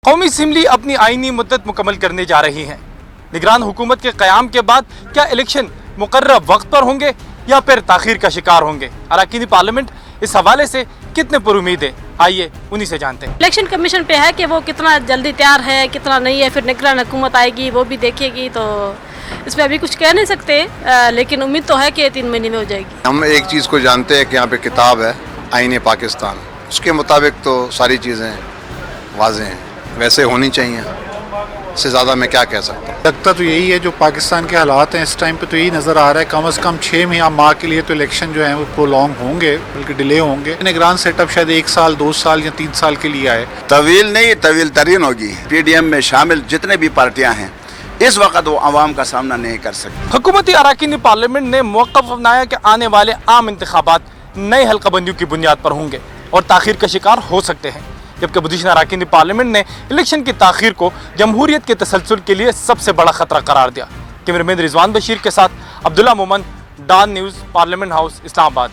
قومی اسمبلی اپنی آئینی مدت مکمل کرنے جا رہی ہیں۔ نگران حکومت کے قیام کے بعد کیا الیکشن مقررہ وقت پر ہوں گے یا پھر تاخیر کا شکار ہوں گے؟ اراکین پارلیمنٹ اس حوالے سے کتنے پر امید ہے، آئیے انہی سے جانتے ہیں۔ الیکشن کمیشن پہ ہے کہ وہ کتنا جلدی تیار ہے کتنا نہیں ہے، پھر نگران حکومت آئے گی وہ بھی دیکھے گی، تو اس پہ ابھی کچھ کہہ نہیں سکتے، لیکن امید تو ہے کہ 3 مہینے میں ہو جائے گی۔ ہم ایک چیز کو جانتے ہیں کہ یہاں پہ کتاب ہے آئین پاکستان، اس کے مطابق تو ساری چیزیں واضح ہیں، ویسے ہونی چاہیے، اس سے زیادہ میں کیا کہہ سکتا ہوں۔ لگتا تو یہی ہے جو پاکستان کے حالات ہیں اس ٹائم پہ، تو یہی نظر آ رہا ہے کم از کم 6 ماہ کے لیے تو الیکشن جو ہیں وہ پرولونگ ہوں گے، بلکہ ڈیلے ہوں گے۔ نگران سیٹ اپ شاید 1 سال 2 سال یا 3 سال کے لیے آئے۔ طویل نہیں، طویل ترین ہوگی۔ پی ڈی ایم میں شامل جتنے بھی پارٹیاں ہیں اس وقت وہ عوام کا سامنا نہیں کر سکتی۔ حکومتی اراکین پارلیمنٹ نے موقف اپنایا کہ آنے والے عام انتخابات نئے حلقہ بندیوں کی بنیاد پر ہوں گے اور تاخیر کا شکار ہو سکتے ہیں، جبکہ اپوزیشن اراکین پارلیمنٹ نے الیکشن کی تاخیر کو جمہوریت کے تسلسل کے لیے سب سے بڑا خطرہ قرار دیا۔ کیمرہ مین رضوان بشیر کے ساتھ عبداللہ مومن، ڈان نیوز، پارلیمنٹ ہاؤس، اسلام آباد۔